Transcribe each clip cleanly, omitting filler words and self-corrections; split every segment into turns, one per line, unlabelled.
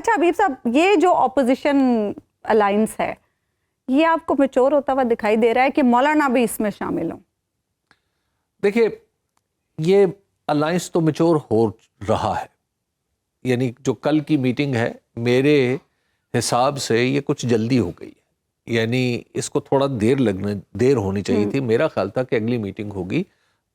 اچھا حبیب صاحب، یہ جو اپوزیشن الائنس ہے یہ آپ کو میچور ہوتا ہوا دکھائی دے رہا ہے کہ مولانا بھی اس میں شامل ہوں؟
دیکھیے یہ الائنس تو میچور ہو رہا ہے، یعنی جو کل کی میٹنگ ہے میرے حساب سے یہ کچھ جلدی ہو گئی ہے، یعنی اس کو تھوڑا دیر ہونی چاہیے تھی۔ میرا خیال تھا کہ اگلی میٹنگ ہوگی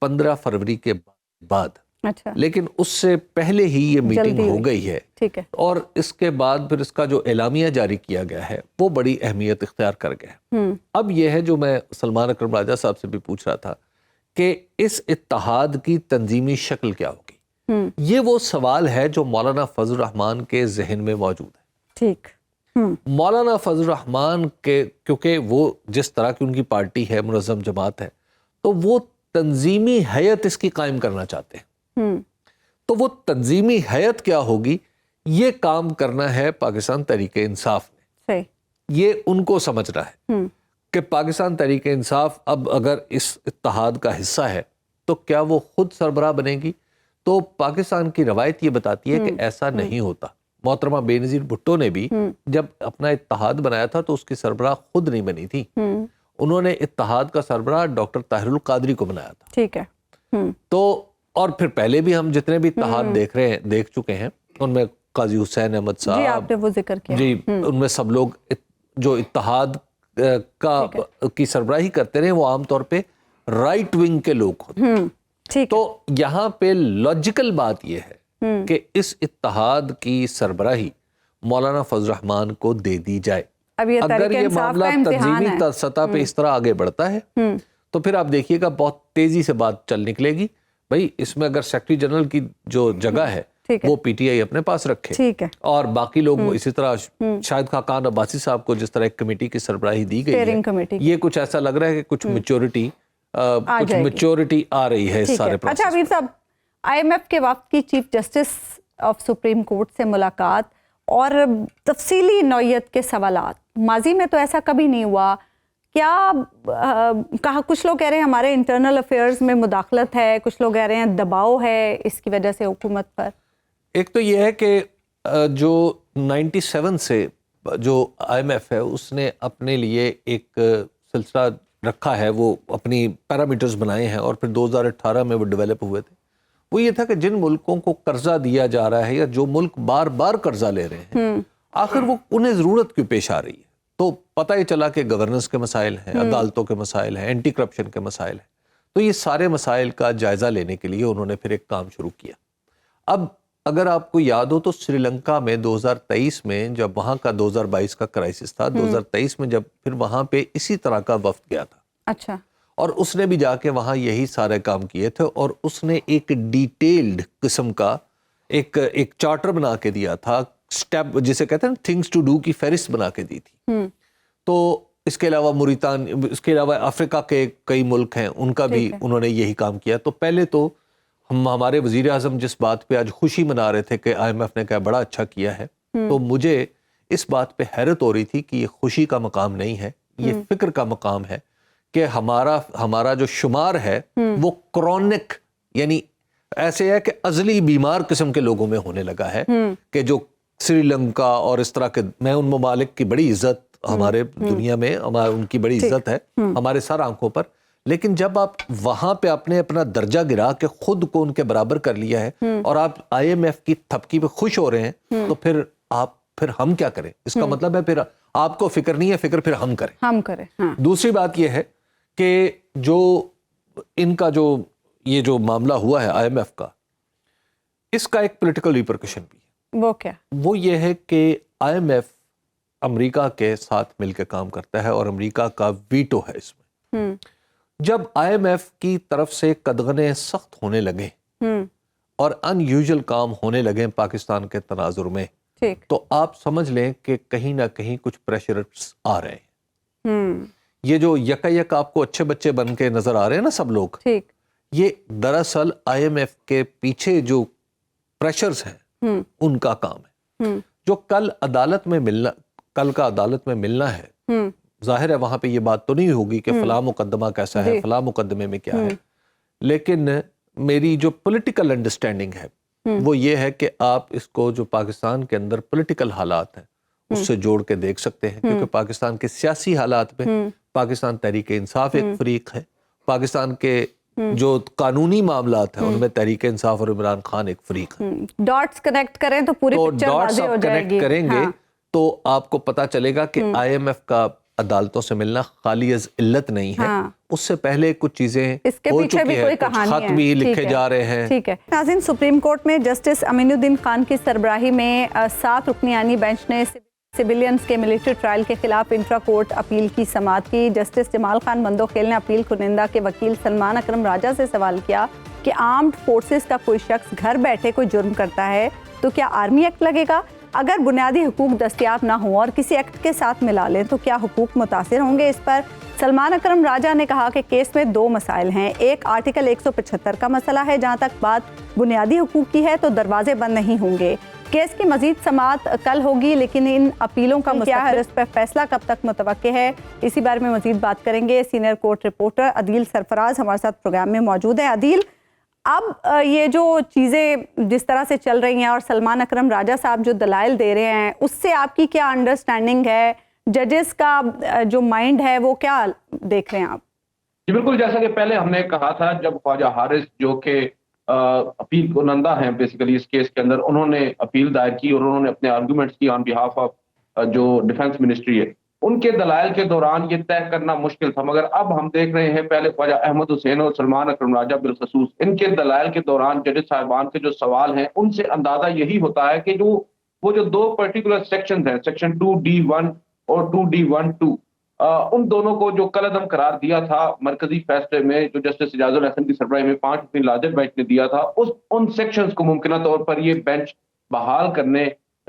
15 فروری کے بعد،
اچھا،
لیکن اس سے پہلے ہی یہ میٹنگ ہو گئی ہے،
ٹھیک ہے،
اور اس کے بعد پھر اس کا جو اعلامیہ جاری کیا گیا ہے وہ بڑی اہمیت اختیار کر گیا ہے۔ اب یہ ہے جو میں سلمان اکرم راجہ صاحب سے بھی پوچھ رہا تھا کہ اس اتحاد کی تنظیمی شکل کیا ہوگی، یہ وہ سوال ہے جو مولانا فضل الرحمان کے ذہن میں موجود ہے۔
ٹھیک،
مولانا فضل الرحمان کے کیونکہ وہ جس طرح کی ان کی پارٹی ہے، منظم جماعت ہے، تو وہ تنظیمی ہیئت اس کی قائم کرنا چاہتے ہیں۔ تو وہ تنظیمی ہیئت کیا ہوگی، یہ کام کرنا ہے پاکستان تحریک انصاف نے،
صحیح،
یہ ان کو سمجھنا ہے کہ پاکستان تحریک انصاف اب اگر اس اتحاد کا حصہ ہے تو کیا وہ خود سربراہ بنے گی؟ تو پاکستان کی روایت یہ بتاتی ہے کہ ایسا نہیں ہوتا۔ محترمہ بے نظیر بھٹو نے بھی جب اپنا اتحاد بنایا تھا تو اس کی سربراہ خود نہیں بنی تھی، انہوں نے اتحاد کا سربراہ ڈاکٹر طاہر القادری کو بنایا تھا۔
ٹھیک ہے،
تو اور پھر پہلے بھی ہم جتنے بھی اتحاد دیکھ چکے ہیں ان میں قاضی حسین احمد صاحب،
جی آپ نے وہ ذکر کیا،
جی ان میں سب لوگ جو اتحاد کی سربراہی کرتے رہے وہ عام طور پہ رائٹ ونگ کے لوگ ہوتے۔ تو یہاں پہ لاجیکل بات یہ ہے کہ اس اتحاد کی سربراہی مولانا فضل الرحمان کو دے دی جائے۔ اگر یہ معاملہ تنظیمی سطح پہ اس طرح آگے بڑھتا ہے تو پھر آپ دیکھیے گا بہت تیزی سے بات چل نکلے گی۔ بھائی اس میں اگر سیکرٹری جنرل کی جو جگہ ہے وہ پی ٹی آئی اپنے پاس رکھے اور باقی لوگ اسی طرح، شاہد خاقان عباسی صاحب کو جس طرح ایک کمیٹی کی سربراہی دی گئی ہے، یہ کچھ ایسا لگ رہا ہے کہ کچھ میچورٹی آ رہی ہے اس سارے پروسیس۔
اچھا حبیب صاحب، آئی ایم ایف کے وفد کی chief justice of supreme court سے ملاقات اور تفصیلی نوعیت کے سوالات، ماضی میں تو ایسا کبھی نہیں ہوا، کیا کہا؟ کچھ لوگ کہہ رہے ہیں ہمارے انٹرنل افیئرز میں مداخلت ہے، کچھ لوگ کہہ رہے ہیں دباؤ ہے اس کی وجہ سے حکومت پر۔
ایک تو یہ ہے کہ جو 97 سے جو آئی ایم ایف ہے اس نے اپنے لیے ایک سلسلہ رکھا ہے، وہ اپنی پیرامیٹرز بنائے ہیں اور پھر 2018 میں وہ ڈیولپ ہوئے تھے۔ وہ یہ تھا کہ جن ملکوں کو قرضہ دیا جا رہا ہے یا جو ملک بار بار قرضہ لے رہے ہیں، آخر وہ انہیں ضرورت کیوں پیش آ رہی ہے؟ تو پتہ ہی چلا کہ گورننس کے مسائل ہیں، عدالتوں کے مسائل ہیں، اینٹی کرپشن کے مسائل ہیں۔ تو یہ سارے مسائل کا جائزہ لینے کے لیے انہوں نے پھر ایک کام شروع کیا۔ اب اگر آپ کو یاد ہو تو سری لنکا میں 2023 میں جب وہاں کا 2022 کا کرائسس تھا، 2023 میں جب پھر وہاں پہ اسی طرح کا وفد گیا تھا،
اچھا،
اور اس نے بھی جا کے وہاں یہی سارے کام کیے تھے، اور اس نے ایک ڈیٹیلڈ قسم کا ایک چارٹر بنا کے دیا تھا، سٹیپ جسے کہتے ہیں تھنگز ٹو ڈو کی فہرست بنا کے دی تھی۔ تو اس کے علاوہ اس کے علاوہ افریقہ کے کئی ملک ہیں، ان کا بھی انہوں نے یہی کام کیا۔ تو پہلے تو ہمارے وزیر اعظم جس بات پہ آج خوشی منا رہے تھے کہ آئی ایم ایف نے کہا بڑا اچھا کیا ہے، تو مجھے اس بات پہ حیرت ہو رہی تھی کہ یہ خوشی کا مقام نہیں ہے، یہ فکر کا مقام ہے کہ ہمارا جو شمار ہے وہ کرونک، یعنی ایسے ہے کہ ازلی بیمار قسم کے لوگوں میں ہونے لگا ہے، کہ جو سری لنکا اور اس طرح کے، میں ان ممالک کی بڑی عزت ہمارے دنیا میں ان کی بڑی عزت ہے ہمارے سر آنکھوں پر، لیکن جب آپ وہاں پہ آپ نے اپنا درجہ گرا کے خود کو ان کے برابر کر لیا ہے اور آپ آئی ایم ایف کی تھپکی پہ خوش ہو رہے ہیں، تو پھر ہم کیا کریں؟ اس کا مطلب ہے پھر آپ کو فکر نہیں ہے، فکر پھر ہم کریں۔ دوسری بات یہ ہے کہ جو ان کا یہ جو معاملہ ہوا ہے آئی ایم ایف کا، اس کا ایک پولیٹیکل ریپرکشن بھی ہے۔
وہ کیا؟
وہ یہ ہے کہ آئی ایم ایف امریکہ کے ساتھ مل کے کام کرتا ہے اور امریکہ کا ویٹو ہے اس میں۔ جب آئی ایم ایف کی طرف سے قدغنیں سخت ہونے لگے اور ان یوزل کام ہونے لگے پاکستان کے تناظر میں، تو آپ سمجھ لیں کہ کہیں نہ کہیں کچھ پریشرز آ رہے ہیں۔ یہ جو یک آپ کو اچھے بچے بن کے نظر آ رہے ہیں نا سب لوگ، یہ دراصل آئی ایم ایف کے پیچھے جو پریشرز ہیں ان کا کام ہے۔ جو کل کا عدالت میں ملنا ہے، ظاہر ہے وہاں پہ یہ بات تو نہیں ہوگی کہ فلاں مقدمہ کیسا ہے، فلاں مقدمے میں کیا ہے، لیکن میری جو پولیٹیکل انڈرسٹینڈنگ ہے وہ یہ ہے کہ آپ اس کو جو پاکستان کے اندر پولیٹیکل حالات ہیں اس سے جوڑ کے دیکھ سکتے ہیں، کیونکہ پاکستان کے سیاسی حالات میں پاکستان تحریک انصاف ایک فریق ہے، پاکستان کے جو قانونی معاملات ہیں ان میں تحریک انصاف اور عمران خان ایک فریق ہے۔
ڈاٹس کنیکٹ کریں تو پوری پکچر واضح ہو جائے گی۔
کنیکٹ کریں گے تو آپ کو پتا چلے گا کہ آئی ایم ایف کا عدالتوں سے ملنا خالی از علت نہیں ہے، اس سے پہلے کچھ چیزیں ہو چکی ہیں، کچھ خط بھی لکھے جا رہے ہیں۔
ٹھیک ہے ناظرین، سپریم کورٹ میں جسٹس امین الدین خان کی سربراہی میں 7 رکنیانی بینچ نے سویلینز کے ملٹری ٹرائل کے خلاف انٹرا کورٹ اپیل کی سماعت کی۔ جسٹس جمال خان بندوخیل نے اپیل کنندہ کے وکیل سلمان اکرم راجہ سے سوال کیا کہ آرمڈ فورسز کا کوئی شخص گھر بیٹھے کوئی جرم کرتا ہے تو کیا آرمی ایکٹ لگے گا؟ اگر بنیادی حقوق دستیاب نہ ہوں اور کسی ایکٹ کے ساتھ ملا لیں تو کیا حقوق متاثر ہوں گے؟ اس پر سلمان اکرم راجہ نے کہا کہ کیس میں 2 مسائل ہیں، ایک آرٹیکل 175 کا مسئلہ ہے، جہاں تک بات بنیادی حقوق کی ہے تو دروازے بند نہیں ہوں گے۔ کیس کی مزید سماعت کل ہوگی، لیکن ان اپیلوں کا کیا ہے، اس پر فیصلہ کب تک متوقع ہے، اسی بارے میں مزید بات کریں گے۔ سینئر کورٹ رپورٹر عدیل سرفراز ہمارے ساتھ پروگرام میں موجود ہیں۔ عدیل، اب یہ جو چیزیں جس طرح سے چل رہی ہیں اور سلمان اکرم راجہ صاحب جو دلائل دے رہے ہیں، اس سے آپ کی کیا انڈرسٹینڈنگ ہے؟ ججز کا جو مائنڈ ہے وہ کیا دیکھ رہے ہیں آپ؟
جی بالکل، جیسا کہ پہلے ہم نے کہا تھا، جب خواجہ حارث جو کہ اپیل کنندہ ہیں بیسیکلی اس کیس کے اندر، انہوں نے اپیل دائر کی اور انہوں نے اپنے آرگومنٹس کی آن بہاف آف جو ڈیفنس منسٹری ہے، ان کے دلائل کے دوران یہ طے کرنا مشکل تھا، مگر اب ہم دیکھ رہے ہیں پہلے خواجہ احمد حسین اور سلمان اکرم راجہ بالخصوص ان کے دلائل کے دوران ججز صاحبان کے جو سوال ہیں ان سے اندازہ یہی ہوتا ہے کہ وہ جو 2 پرٹیکولر سیکشن ہیں، سیکشن 2D1 اور 2D12، ان دونوں کو جو کالعدم قرار دیا تھا مرکزی فیصلے میں جو جسٹس اعجاز الحسن کی سربراہی میں 5 رکنی لارجر بینچ نے دیا تھا، ان سیکشنز کو ممکنہ طور پر یہ بینچ بحال کرنے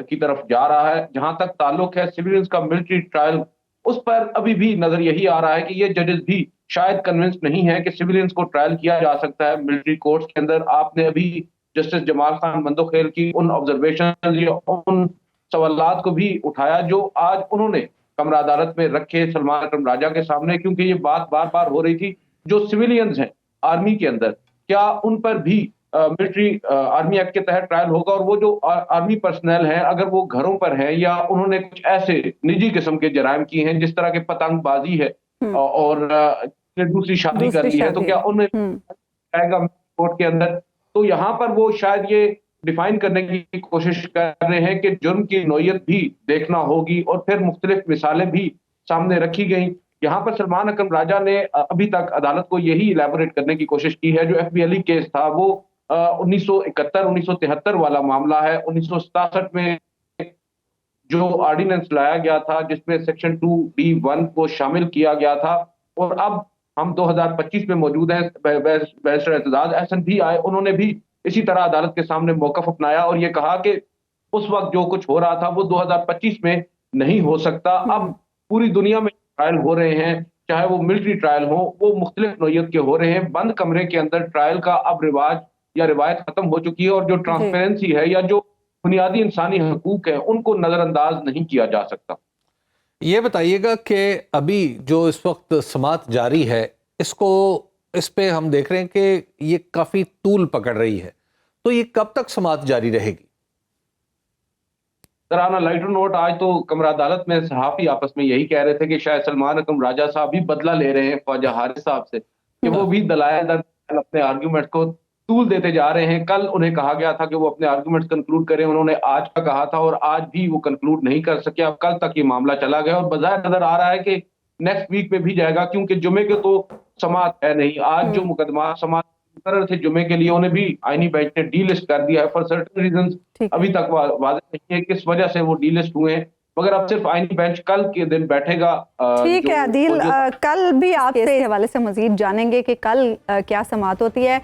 کی طرف جا رہا ہے۔ جہاں تک تعلق ہے سویلینز کا ملٹری ٹرائل، اس پر ابھی بھی نظر یہی آ رہا ہے کہ یہ ججز بھی شاید کنونس نہیں ہے کہ سویلینز کو ٹرائل کیا جا سکتا ہے ملٹری کورٹس کے اندر۔ آپ نے ابھی جسٹس جمال خان بندوخیل کی ان آبزرویشن یا ان سوالات کو بھی اٹھایا جو آج انہوں نے کمرہ عدالت میں رکھے سلمان اکرم راجہ کے سامنے، کیونکہ یہ بات بار بار ہو رہی تھی جو سویلینز ہیں آرمی کے اندر، کیا ان پر بھی ملٹری آرمی ایکٹ کے تحت ٹرائل ہوگا، اور وہ جو آرمی پرسنل ہیں اگر وہ گھروں پر ہیں یا انہوں نے کچھ ایسے نجی قسم کے جرائم کیے ہیں جس طرح کے پتنگ بازی ہے اور دوسری شادی کر لی ہے، تو کیا انہیں آئے گا کورٹ کے اندر؟ تو یہاں پر وہ شاید یہ ڈیفائن کرنے کی کوشش کر رہے ہیں کہ جرم کی نوعیت بھی دیکھنا ہوگی، اور پھر مختلف مثالیں بھی سامنے رکھی گئیں۔ یہاں پر سلمان اکرم راجہ نے ابھی تک عدالت کو یہی الیبوریٹ کرنے کی کوشش کی ہے، جو ایف بی علی کیس تھا وہ 1971-1973 والا معاملہ ہے۔ 1967 میں جو آرڈیننس لایا گیا تھا جس میں سیکشن 2D1 کو شامل کیا گیا تھا، اور اب ہم 2025 میں موجود ہیں، بیرسٹر اعتزاز احسن بھی آئے، انہوں نے بھی اسی طرح عدالت کے سامنے موقف اپنایا اور یہ کہا کہ اس وقت جو کچھ ہو رہا تھا وہ 2025 میں نہیں ہو سکتا۔ اب پوری دنیا میں ٹرائل ہو رہے ہیں، چاہے وہ ملٹری ٹرائل ہوں، وہ مختلف نوعیت کے ہو رہے ہیں۔ بند کمرے کے اندر ٹرائل کا اب رواج یا روایت ختم ہو چکی ہے، اور جو ٹرانسپیرنسی ہے یا جو بنیادی انسانی حقوق ہیں ان کو نظر انداز نہیں کیا جا سکتا۔
یہ بتائیے گا کہ ابھی جو اس وقت سماعت جاری ہے، اس پہ ہم دیکھ رہے ہیں کہ یہ کافی طول پکڑ رہی ہے، تو یہ کب تک سماعت جاری رہے گی؟
سرانہ لائٹر نوٹ، آج تو کمرہ عدالت میں صحافی آپس میں یہی کہہ رہے تھے کہ شاید سلمان اکرم راجہ صاحب بھی بدلہ لے رہے ہیں خواجہ حارث صاحب سے، کہ وہ بھی دلائل اپنے آرگومنٹ کو طول دیتے جا رہے ہیں۔ کل انہیں کہا گیا تھا کہ وہ اپنے آرگومنٹس کنکلوڈ کریں، انہوں نے آج کا کہا تھا اور آج بھی وہ کنکلوڈ نہیں کر سکے، اب کل تک یہ معاملہ چلا گیا، اور بظاہر نظر آ رہا ہے کہ نیکسٹ ویک میں بھی جائے گا، کیونکہ جمعے کے تو سماعت ہے نہیں۔ آج جو مقدمات سماعت مقرر تھے جمعے کے لیے، انہیں بھی آئینی بینچ نے ڈی لسٹ کر دیا ہے فار سرٹن ریزنز، ابھی تک واضح نہیں ہے کس وجہ سے وہ ڈی لسٹ ہوئے ہیں، مگر اب صرف آئینی بینچ کل کے دن بیٹھے گا۔
ٹھیک ہے عدیل، کل بھی آپ سے حوالے سے مزید جانیں گے کہ کل کیا سماعت ہوتی ہے۔